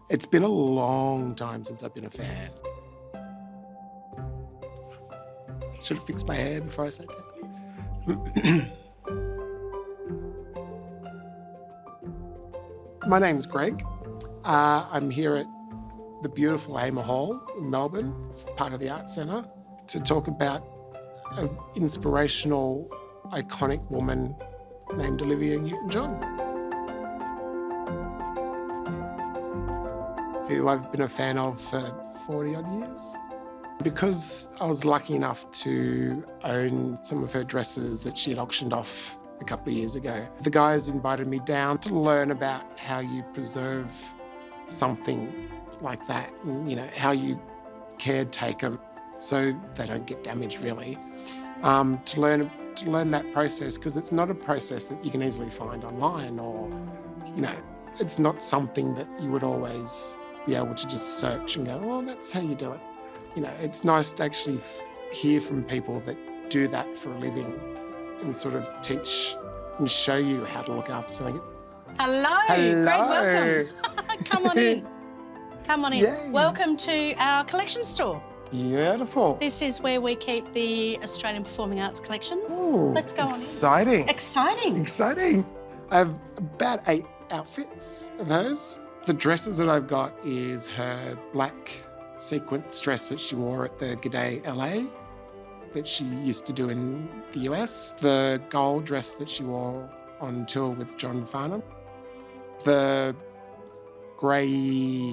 It's been a long time since I've been a fan. Should have fixed my hair before I sat down. My name's Greg. I'm here at the beautiful Hamer Hall in Melbourne, part of the Arts Centre, to talk about an inspirational, iconic woman named Olivia Newton-John, who I've been a fan of for 40-odd years. Because I was lucky enough to own some of her dresses that she had auctioned off a couple of years ago, the guys invited me down to learn about how you preserve something like that and, how you caretake them so they don't get damaged, really. To learn that process, because it's not a process that you can easily find online or, it's not something that you would always be able to just search and go, oh, that's how you do it. It's nice to actually hear from people that do that for a living and sort of teach and show you how to look after something. Hello. Greg, welcome. Come on in. Come on in. Yay. Welcome to our collection store. Beautiful. This is where we keep the Australian Performing Arts collection. Ooh, Let's go exciting. on in. Exciting. Exciting. I have about 8 outfits of hers. The dresses that I've got is her black sequence dress that she wore at the G'day LA that she used to do in the US. The gold dress that she wore on tour with John Farnham. The grey,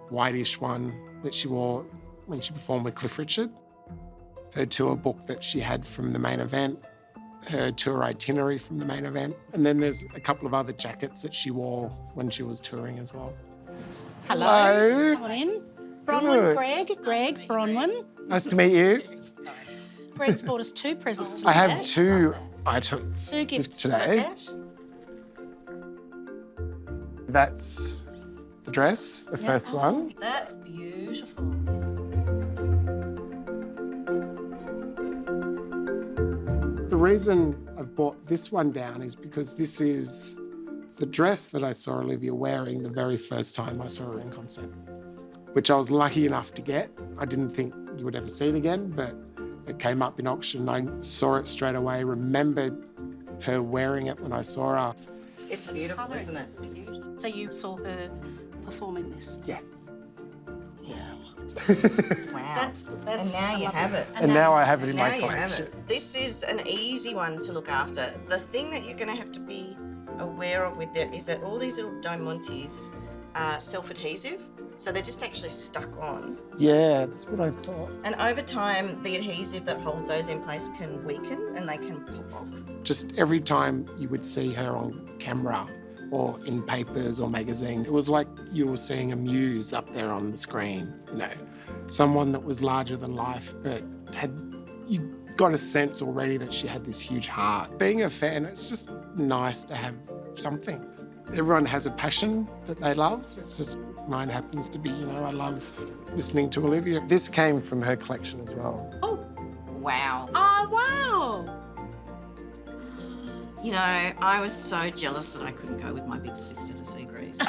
whitish one that she wore when she performed with Cliff Richard. Her tour book that she had from the main event. Her tour itinerary from the main event. And then there's a couple of other jackets that she wore when she was touring as well. Hello. Come on in. Bronwyn, Greg, Bronwyn. Nice to meet you. Greg's bought us 2 presents today. I have 2 items 2 gifts today. To That's the dress, the first one. That's beautiful. The reason I've brought this one down is because this is the dress that I saw Olivia wearing the very first time I saw her in concert, which I was lucky enough to get. I didn't think you would ever see it again, but it came up in auction. I saw it straight away, remembered her wearing it when I saw her. It's beautiful, isn't it? So you saw her performing this? Yeah. Wow. That's and now you have it. And now I have it in Now my you have collection. it. This is an easy one to look after. The thing that you're going to have to be aware of with it is that all these little diamantes are self-adhesive, so they're just actually stuck on. Yeah, that's what I thought. And over time, the adhesive that holds those in place can weaken and they can pop off. Just every time you would see her on camera or in papers or magazines, it was like you were seeing a muse up there on the screen, someone that was larger than life, but you got a sense already that she had this huge heart. Being a fan, it's just nice to have something. Everyone has a passion that they love. It's just mine happens to be, I love listening to Olivia. This came from her collection as well. Oh, Wow. oh wow. I was so jealous that I couldn't go with my big sister to see Grease.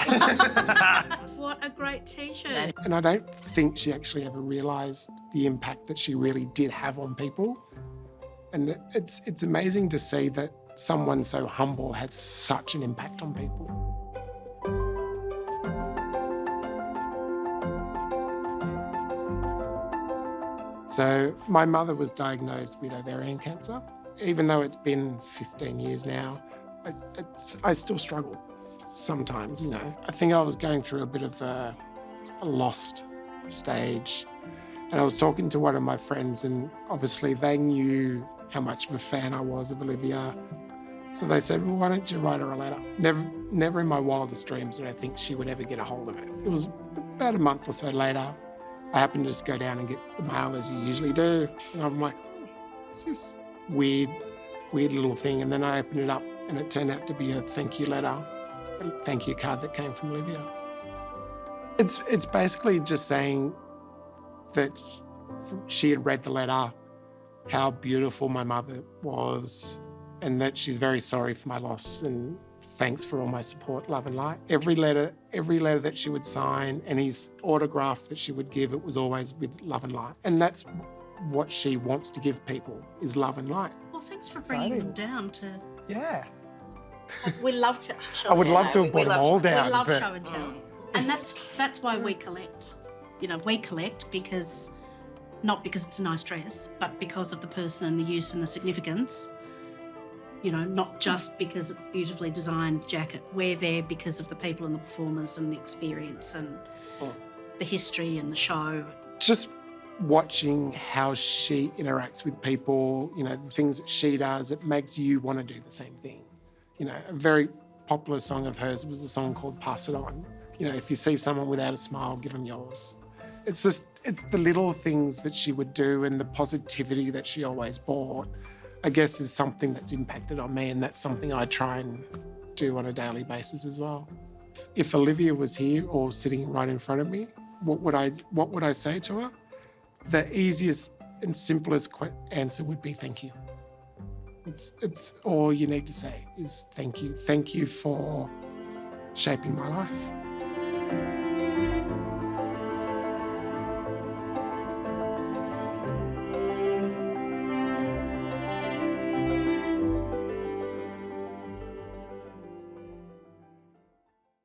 What a great T-shirt. And I don't think she actually ever realised the impact that she really did have on people. And it's amazing to see that someone so humble had such an impact on people. So my mother was diagnosed with ovarian cancer. Even though it's been 15 years now, I still struggle sometimes, I think I was going through a bit of a lost stage. And I was talking to one of my friends, and obviously they knew how much of a fan I was of Olivia. So they said, well, why don't you write her a letter? Never in my wildest dreams did I think she would ever get a hold of it. It was about a month or so later. I happened to just go down and get the mail as you usually do. And I'm like, oh, what's this? Weird little thing. And then I opened it up and it turned out to be a thank you letter, a thank you card that came from Olivia. It's basically just saying that she had read the letter, how beautiful my mother was, and that she's very sorry for my loss and thanks for all my support, love and light. Every letter that she would sign, any autograph that she would give, it was always with love and light. And that's what she wants to give people, is love and light. Well, thanks for bringing them down to... Yeah. We love to show I would and love to have brought them all down. We love but show and tell. And that's why we collect. You know, we collect because, not because it's a nice dress, but because of the person and the use and the significance. You know, not just because it's a beautifully designed jacket. We're there because of the people and the performers and the experience and the history and the show. Just watching how she interacts with people, you know, the things that she does, it makes you want to do the same thing. You know, a very popular song of hers was a song called Pass It On. You know, if you see someone without a smile, give them yours. It's the little things that she would do and the positivity that she always brought, I guess, is something that's impacted on me, and that's something I try and do on a daily basis as well. If Olivia was here or sitting right in front of me, what would I say to her? The easiest and simplest answer would be thank you. It's all you need to say is thank you. Thank you for shaping my life.